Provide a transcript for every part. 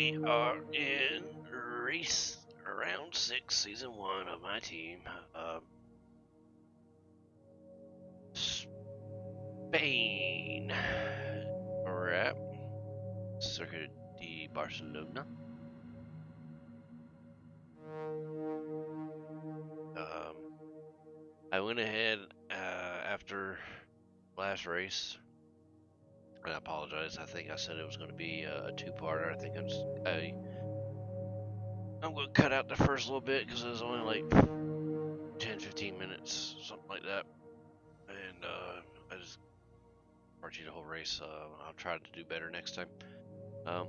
We are in race round 6, season 1 of my team. Spain. We're at Circuit de Barcelona. I went ahead after last race. I apologize. I think I said it was going to be a two-parter. I think I'm going to cut out the first little bit because it was only like 10-15 minutes, something like that. And I just brought you the whole race. I'll try to do better next time. I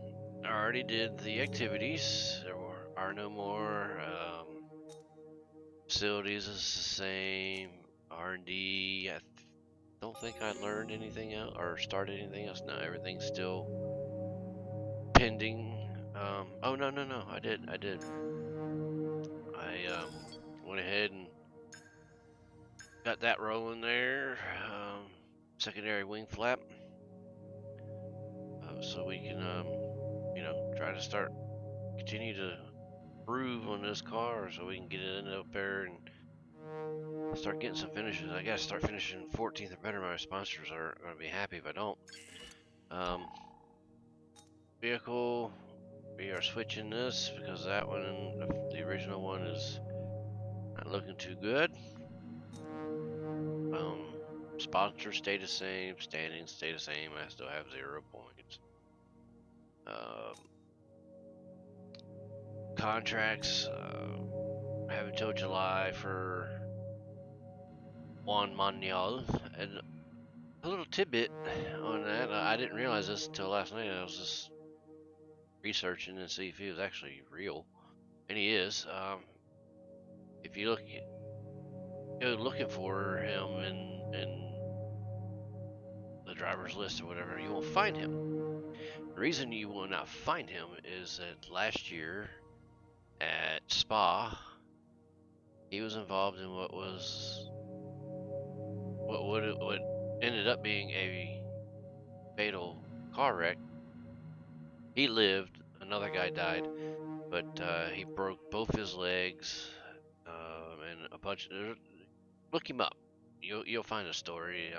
already did the activities. There are no more. Facilities is the same. R&D. I don't think I learned anything else or started anything else. No, everything's still pending. Oh no, I did. I went ahead and got that rolling there. Secondary wing flap. So we can, try to continue to improve on this car so we can get it up there and start getting some finishes. I gotta start finishing 14th or better. My sponsors are gonna be happy if I don't. Vehicle, we are switching this because that one, the original one, is not looking too good. Sponsors stay the same, standings stay the same. I still have 0 points. Contracts, I have until July for Juan Manuel. And a little tidbit on that, I didn't realize this until last night. I was just researching and see if he was actually real, and he is. If you go looking for him in the driver's list or whatever, you won't find him. The reason you will not find him is that last year at Spa, he was involved in what ended up being a fatal car wreck. He lived, another guy died, but he broke both his legs and a bunch. Look him up. You'll find a story.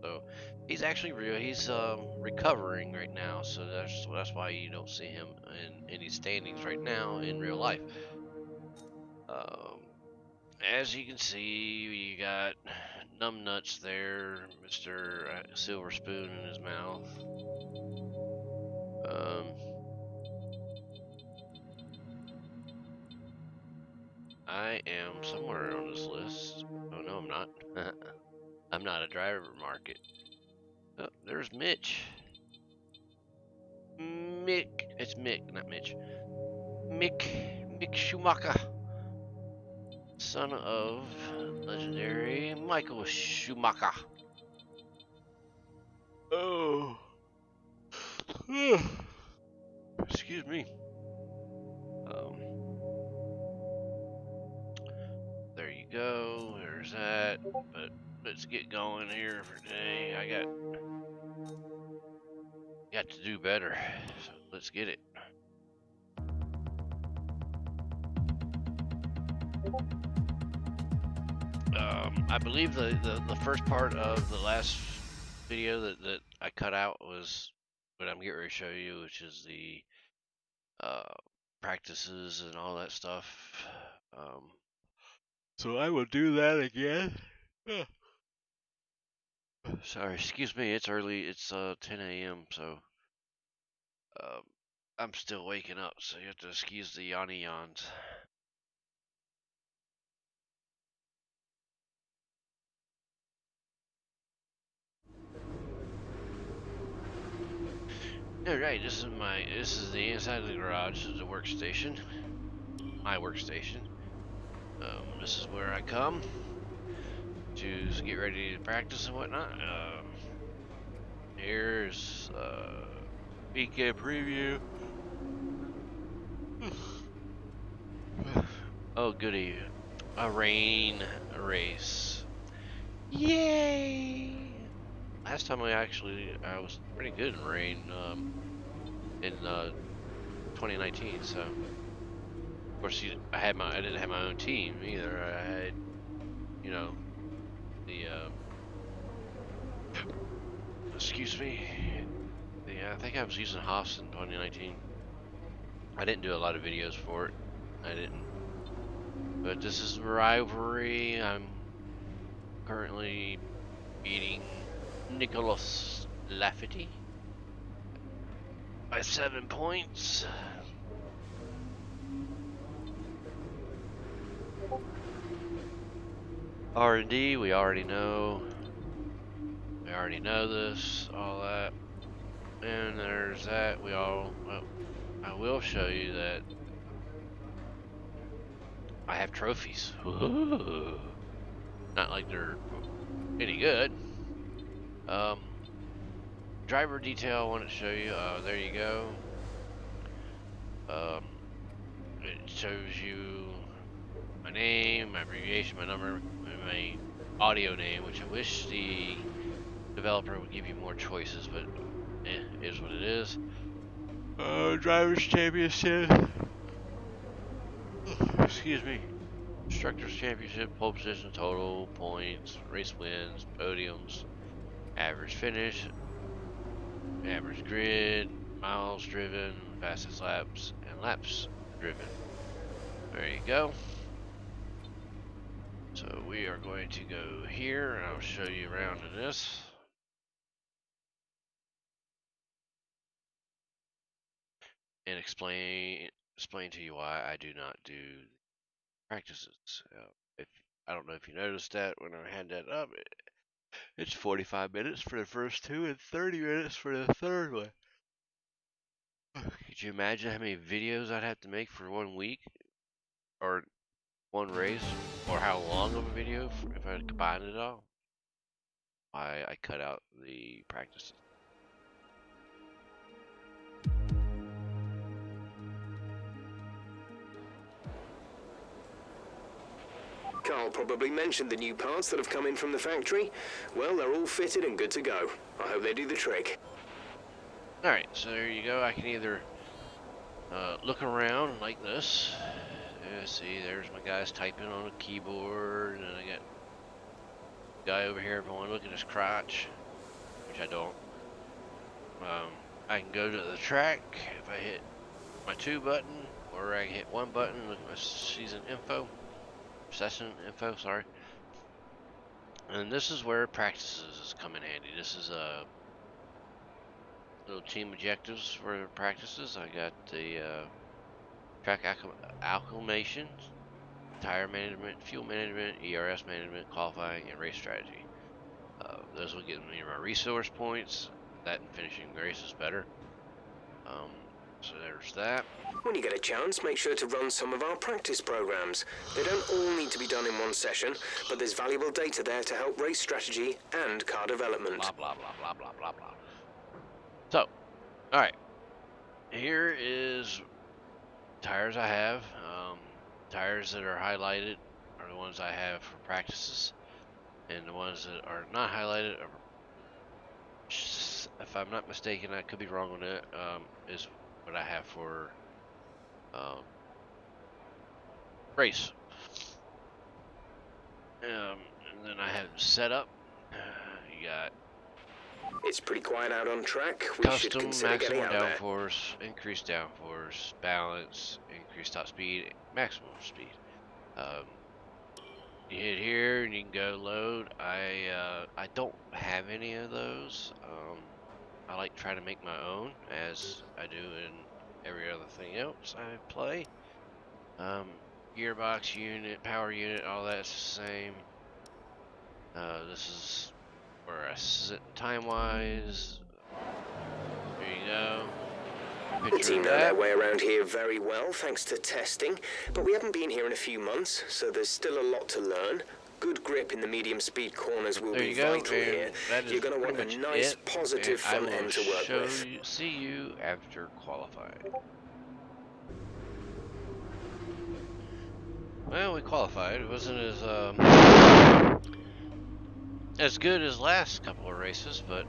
So he's actually real. He's recovering right now, so that's why you don't see him in any standings right now in real life. As you can see, you got numbnuts there, Mr. Silver Spoon in his mouth. I am somewhere on this list. Oh no, I'm not. I'm not a driver market. Oh, there's Mitch. It's Mick, not Mitch. Mick Schumacher, son of legendary Michael Schumacher. Oh. Excuse me. There you go. There's that. But let's get going here for today. I got to do better. So let's get it. I believe the first part of the last video that I cut out was what I'm getting ready to show you, which is the practices and all that stuff. So I will do that again. Sorry, excuse me. It's early. It's 10 a.m. So I'm still waking up. So you have to excuse the yawns. Alright, this is the inside of the garage. This is the workstation. My workstation. This is where I come to get ready to practice and whatnot. Here's weekend preview. Oh goody. A rain race. Yay! Last time I was pretty good in rain in 2019. So, of course, I didn't have my own team either. I had, you know, the excuse me. Yeah, I think I was using Haas in 2019. I didn't do a lot of videos for it. I didn't. But this is rivalry. I'm currently beating Nicholas Lafferty by 7 points. R&D, we already know. We already know this, all that. And there's that. Well, I will show you that I have trophies. Ooh. Not like they're any good. Driver detail I want to show you. There you go. It shows you my name, my abbreviation, my number, and my audio name, which I wish the developer would give you more choices, but it is what it is. Drivers Championship. Excuse me. Instructors Championship, pole position, total points, race wins, podiums, average finish, average grid, miles driven, fastest laps, and laps driven. There you go. So we are going to go here, and I'll show you around in this. And explain to you why I do not do practices. If I don't know if you noticed that when I had that up, it's 45 minutes for the first two and 30 minutes for the third one. Could you imagine how many videos I'd have to make for 1 week or one race, or how long of a video if I combined it all? I cut out the practices. Carl probably mentioned the new parts that have come in from the factory. Well, they're all fitted and good to go. I hope they do the trick. Alright, so there you go. I can either look around like this. See, there's my guys typing on a keyboard, and I got a guy over here if I want to look at his crotch, which I don't. I can go to the track if I hit my 2 button, or I can hit 1 button, look at my session info, sorry. And this is where practices come in handy. This is a little team objectives for practices. I got the track acclimation, tire management, fuel management, ERS management, qualifying, and race strategy. Those will get me my resource points. That and finishing races better. So there's that. When you get a chance, make sure to run some of our practice programs. They don't all need to be done in one session, but there's valuable data there to help race strategy and car development. Blah, blah, blah, blah, blah, blah, blah. So, alright. Here is tires I have. Tires that are highlighted are the ones I have for practices. And the ones that are not highlighted are, if I'm not mistaken, I could be wrong on that, is what I have for race. And then I have setup. You got It's pretty quiet out on track. We should custom consider getting maximum out downforce, increased downforce, balance, increased top speed, maximum speed. You hit here and you can go load. I don't have any of those. I like trying to make my own, as I do in every other thing else I play. Gearbox unit, power unit, all that's the same. This is where I sit time-wise. There you go. The team know their way around here very well, thanks to testing, but we haven't been here in a few months, so there's still a lot to learn. Good grip in the medium speed corners will be vital here. You're going to want a nice, positive front end to work with. See you after qualifying. Well, we qualified. It wasn't as good as last couple of races, but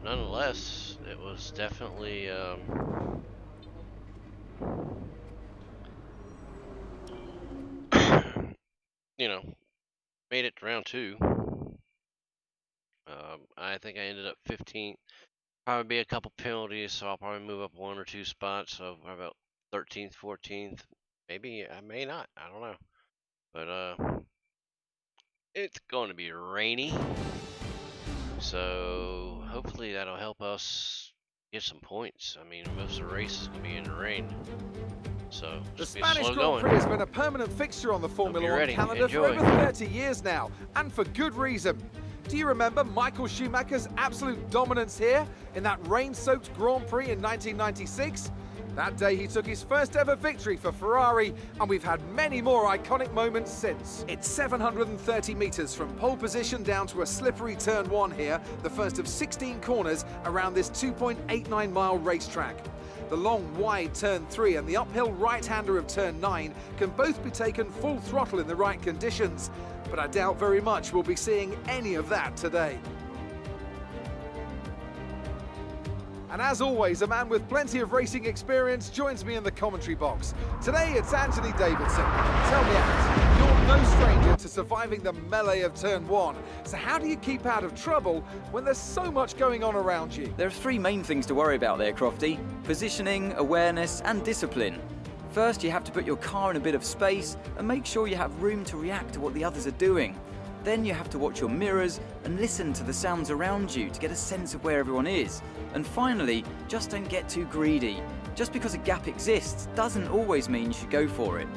nonetheless, it was definitely you know, made it to round 2. I think I ended up 15th. Probably be a couple penalties, so I'll probably move up 1 or 2 spots. So about 13th, 14th. Maybe I may not. I don't know. But it's going to be rainy, so hopefully that'll help us get some points. I mean, most of the race is going to be in the rain. So the Spanish Grand Prix has been a permanent fixture on the Formula One calendar for over 30 years now, and for good reason. Do you remember Michael Schumacher's absolute dominance here in that rain-soaked Grand Prix in 1996? That day he took his first ever victory for Ferrari, and we've had many more iconic moments since. It's 730 metres from pole position down to a slippery turn 1 here, the first of 16 corners around this 2.89-mile racetrack. The long, wide turn 3 and the uphill right-hander of turn 9 can both be taken full throttle in the right conditions, but I doubt very much we'll be seeing any of that today. And as always, a man with plenty of racing experience joins me in the commentary box. Today it's Anthony Davidson. Tell me, Ant, you're no stranger to surviving the melee of turn 1. So how do you keep out of trouble when there's so much going on around you? There are 3 main things to worry about there, Crofty. Positioning, awareness and discipline. First, you have to put your car in a bit of space and make sure you have room to react to what the others are doing. Then you have to watch your mirrors and listen to the sounds around you to get a sense of where everyone is. And finally, just don't get too greedy. Just because a gap exists doesn't always mean you should go for it.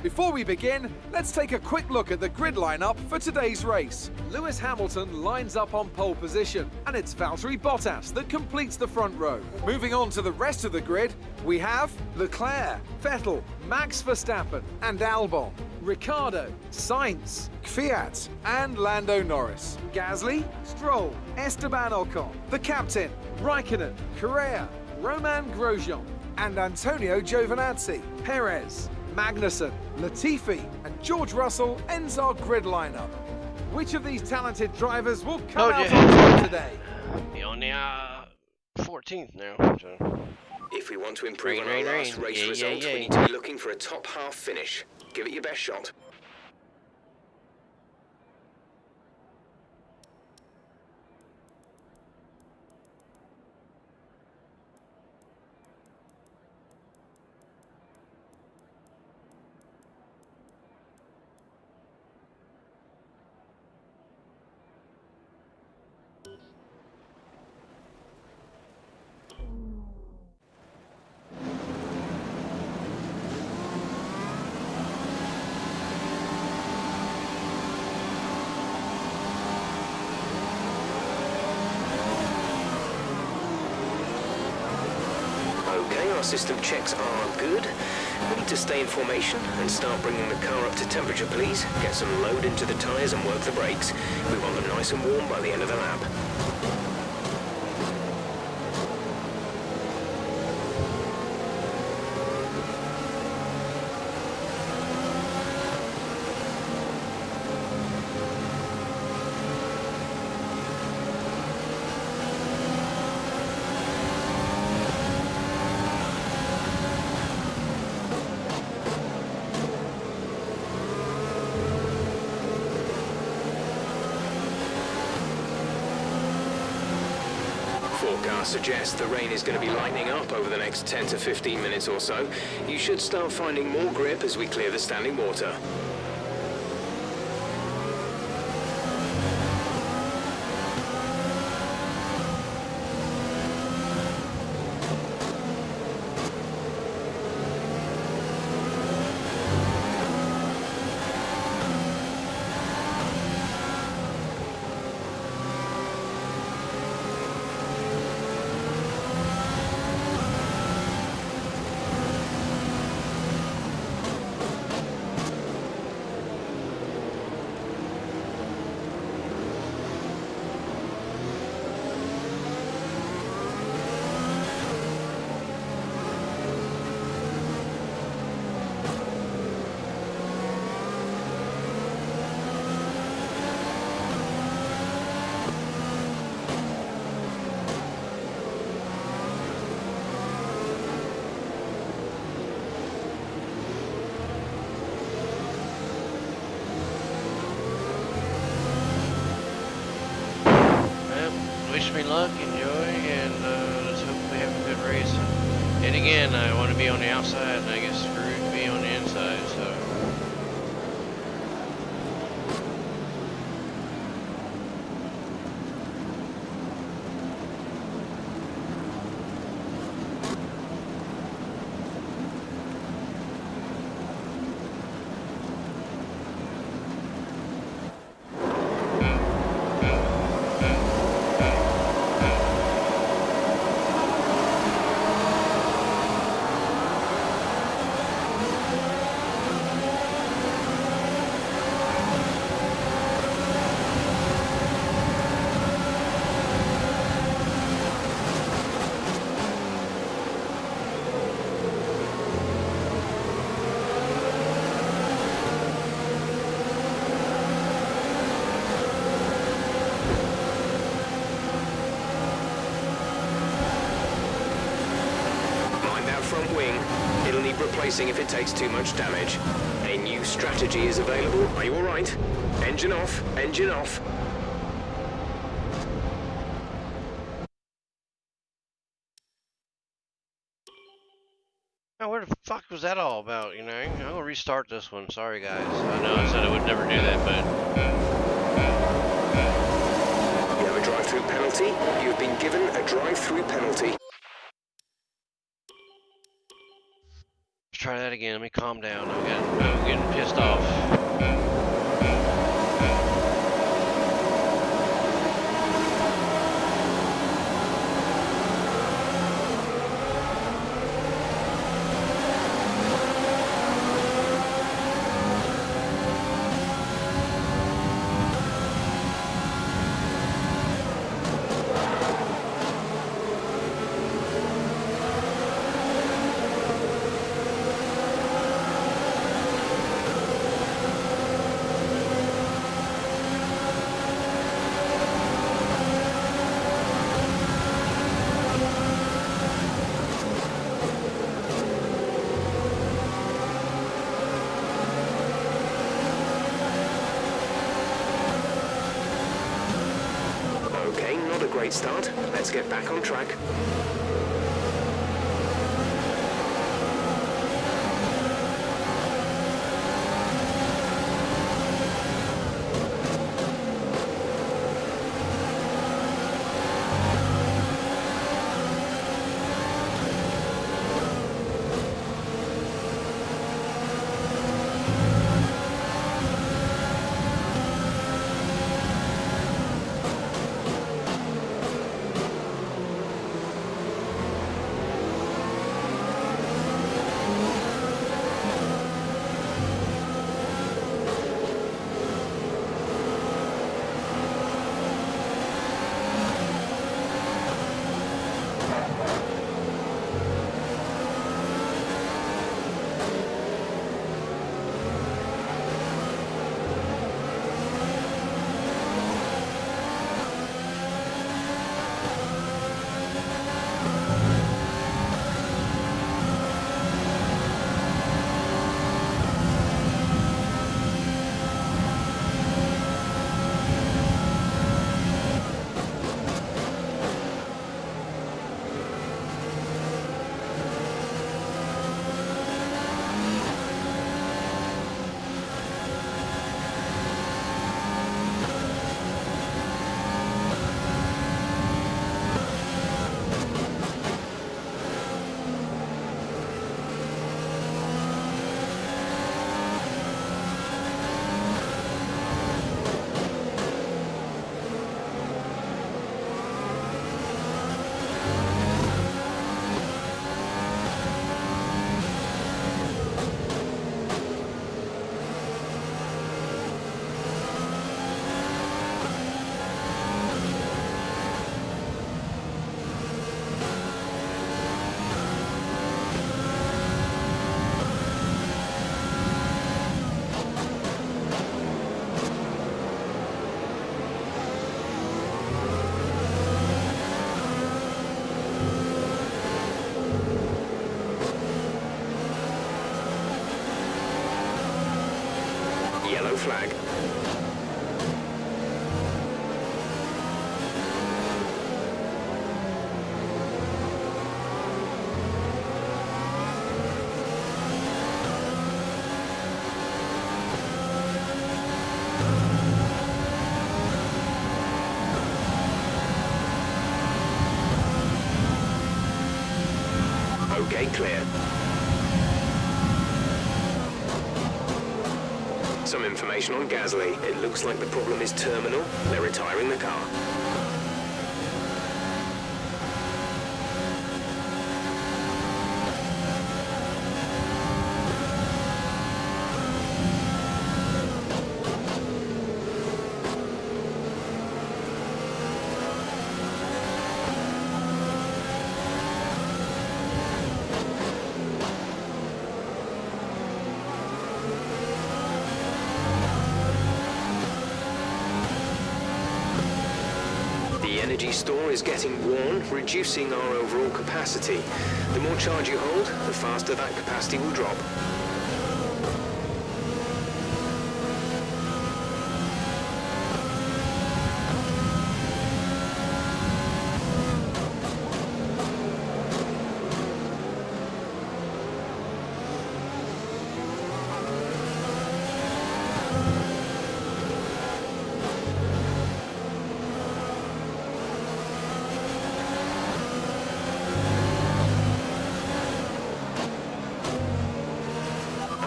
Before we begin, let's take a quick look at the grid lineup for today's race. Lewis Hamilton lines up on pole position, and it's Valtteri Bottas that completes the front row. Moving on to the rest of the grid, we have Leclerc, Vettel, Max Verstappen and Albon, Ricciardo, Sainz, Kvyat and Lando Norris, Gasly, Stroll, Esteban Ocon, the captain, Raikkonen, Correa, Romain Grosjean and Antonio Giovinazzi, Perez, Magnussen, Latifi and George Russell ends our grid lineup. Which of these talented drivers will come out on top today? You're on the 14th now. So. If we want to improve on our last race results, we need to be looking for a top half finish. Give it your best shot. Okay, our system checks are good. We need to stay in formation and start bringing the car up to temperature, please. Get some load into the tyres and work the brakes. We want them nice and warm by the end of the lap. Forecast suggests the rain is going to be lightening up over the next 10 to 15 minutes or so. You should start finding more grip as we clear the standing water. wish me luck, enjoy, and let's hope we have a good race. And again, I want to be on the outside, and I get screwed to be on the inside, so. Replacing if it takes too much damage. A new strategy is available. Are you alright? Engine off, engine off. Now, where the fuck was that all about, you know? I'm gonna restart this one. Sorry, guys. I know I said I would never do that, but... You have a drive-through penalty. You've been given a drive-through penalty. Let's try that again. Let me calm down. I'm getting pissed off. Great start. Let's get back on track. Yellow flag. clear. Some information on Gasly. It looks like the problem is terminal. They're retiring the car. The energy store is getting worn, reducing our overall capacity. The more charge you hold, the faster that capacity will drop.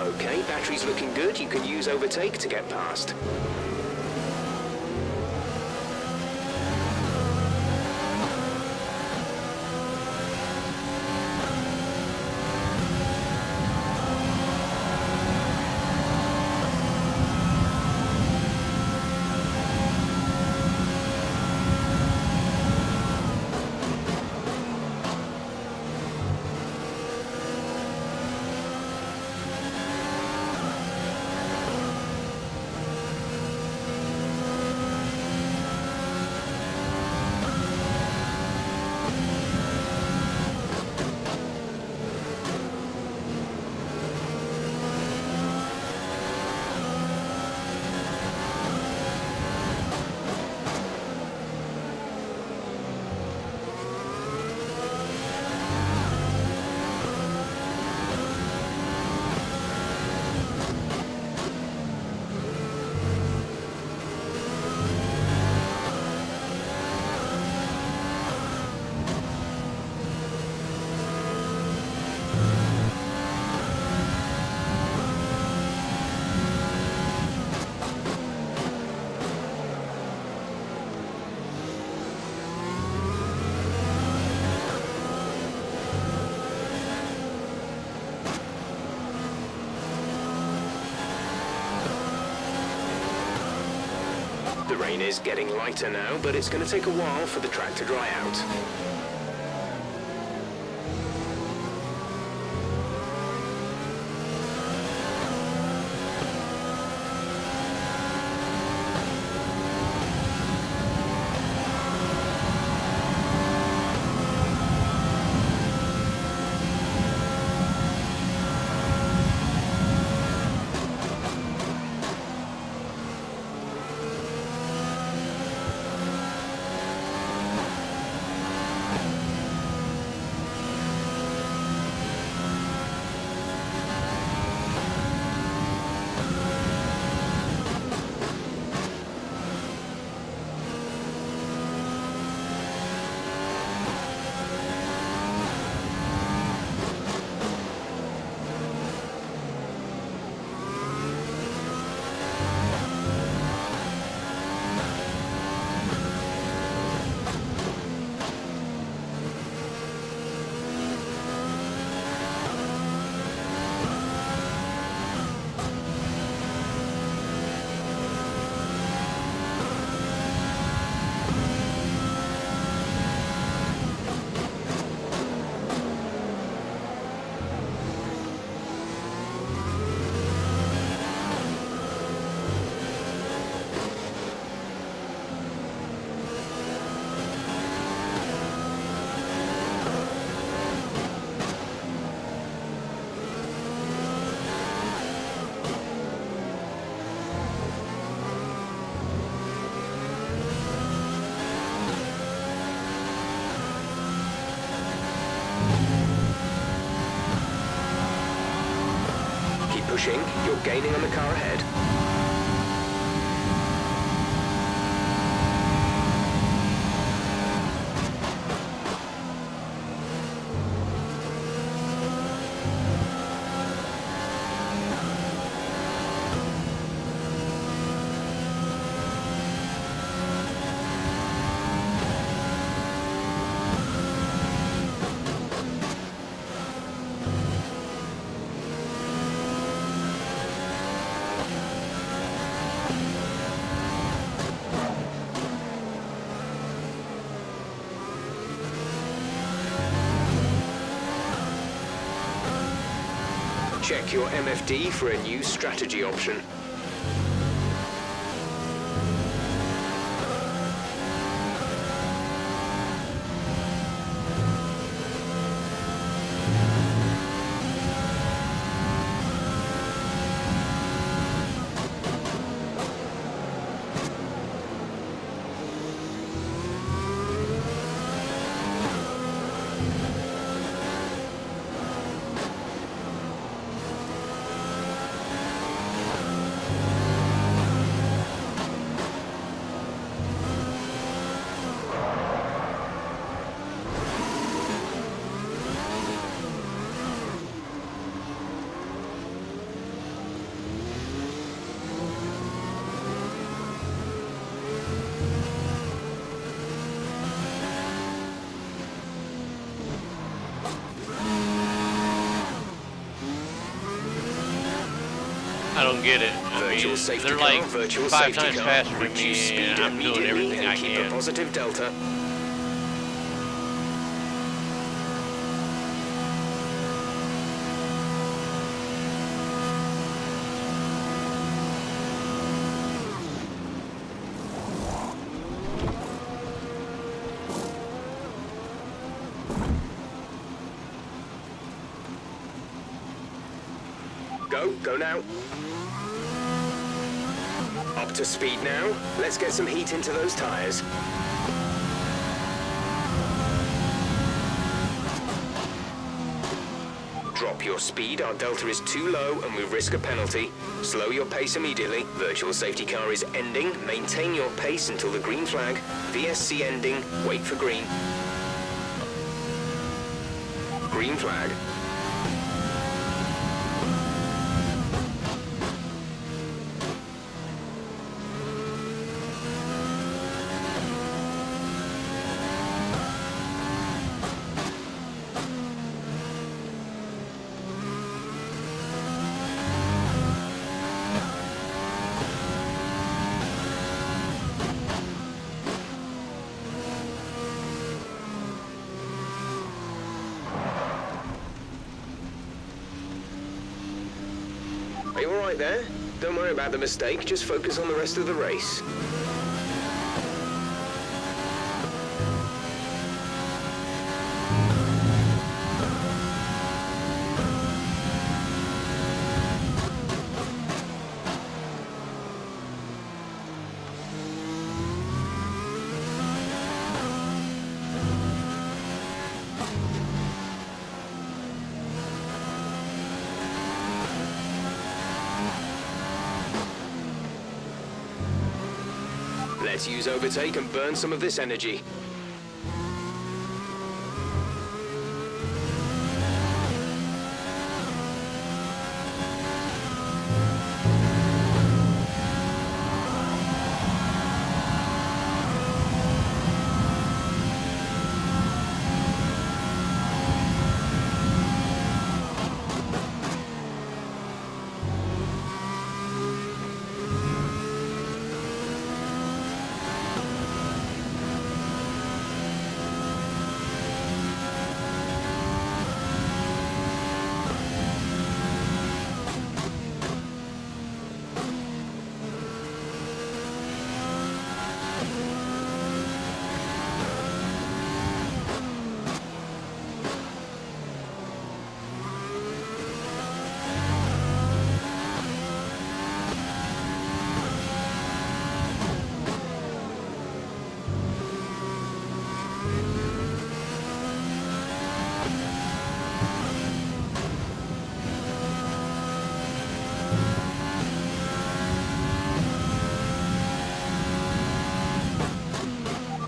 Okay, battery's looking good. You can use overtake to get past. The rain is getting lighter now, but it's going to take a while for the track to dry out. Pushing, you're gaining on the car ahead. Check your MFD for a new strategy option. I don't get it. I mean, they're like 5 times faster than me, and I'm doing everything I can. Positive delta. Go now. Up to speed now. Let's get some heat into those tires. Drop your speed, our delta is too low and we risk a penalty. Slow your pace immediately. Virtual safety car is ending. Maintain your pace until the green flag. VSC ending. Wait for green. Green flag. Are you alright there? Don't worry about the mistake, just focus on the rest of the race. Let's use overtake and burn some of this energy.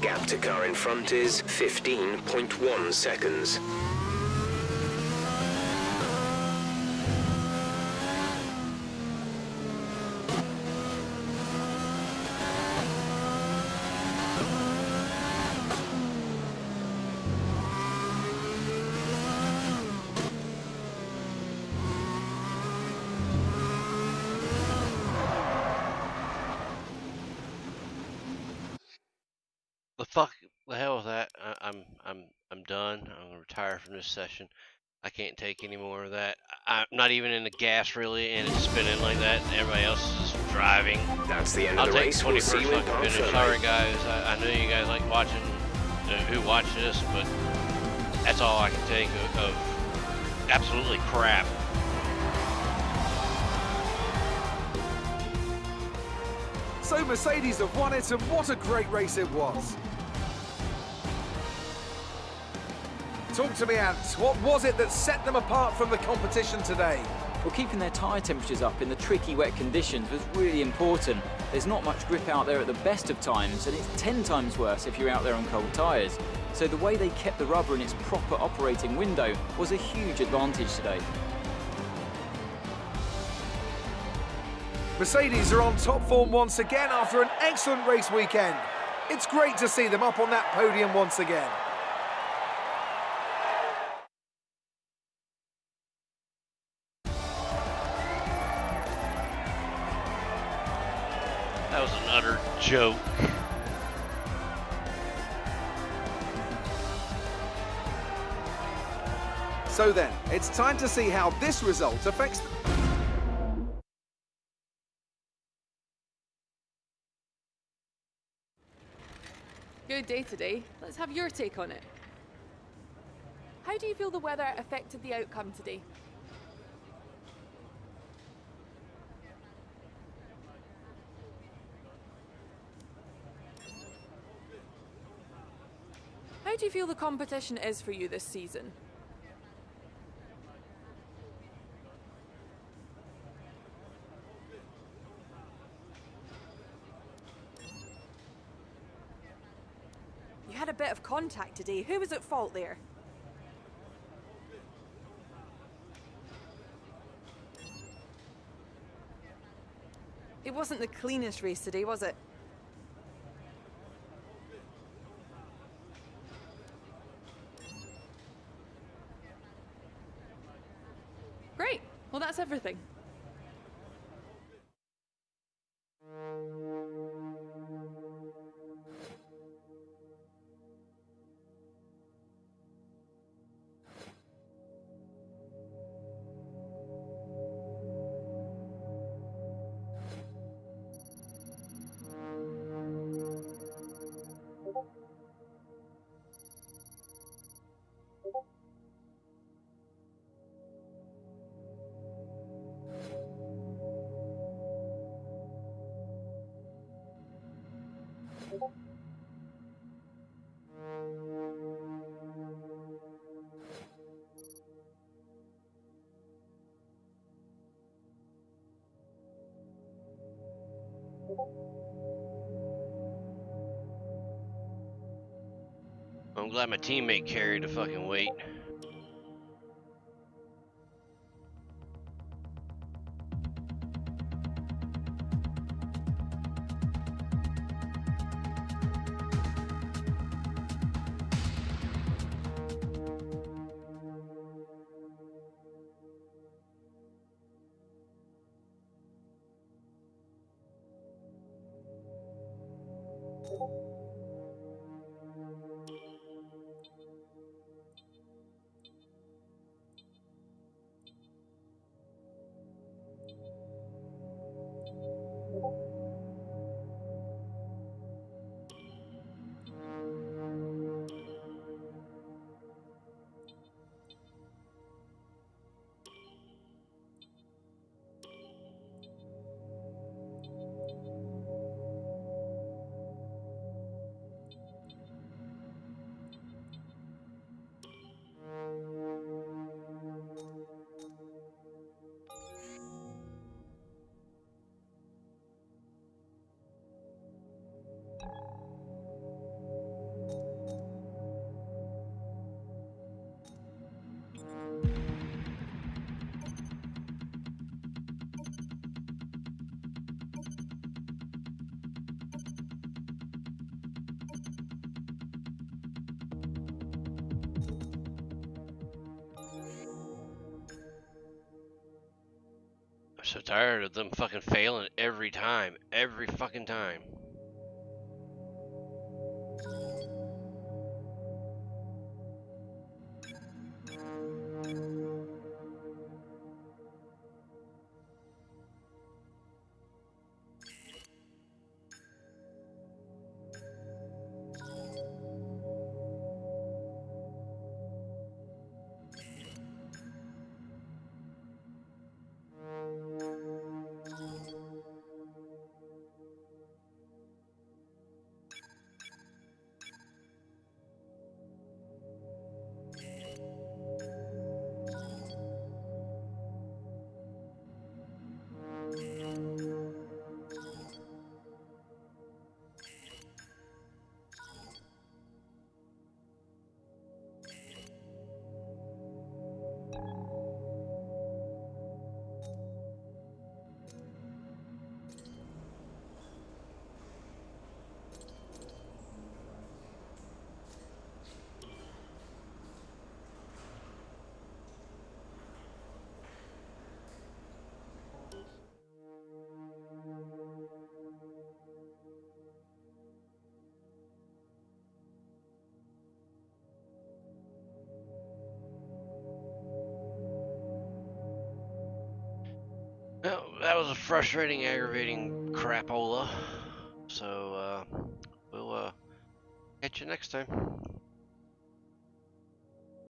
Gap to car in front is 15.1 seconds. The hell with that. I'm done. I'm gonna retire from this session. I can't take any more of that. I'm not even in the gas really, and it's spinning like that. Everybody else is driving. That's the end I'll of the take race. We'll see 21st you in fucking finish. Sorry guys, I know you guys like watching who watch this, but that's all I can take of absolutely crap. So Mercedes have won it, and what a great race it was. Talk to me, Ant. What was it that set them apart from the competition today? Well, keeping their tyre temperatures up in the tricky wet conditions was really important. There's not much grip out there at the best of times, and it's 10 times worse if you're out there on cold tyres. So the way they kept the rubber in its proper operating window was a huge advantage today. Mercedes are on top form once again after an excellent race weekend. It's great to see them up on that podium once again. That was an utter joke. So then, it's time to see how this result affects them. Good day today. Let's have your take on it. How do you feel the weather affected the outcome today? How do you feel the competition is for you this season? You had a bit of contact today. Who was at fault there? It wasn't the cleanest race today, was it? Great. Well, that's everything. I'm glad my teammate carried the fucking weight. I'm so tired of them fucking failing every time. Every fucking time. Well, that was a frustrating, aggravating crapola. So, we'll catch you next time.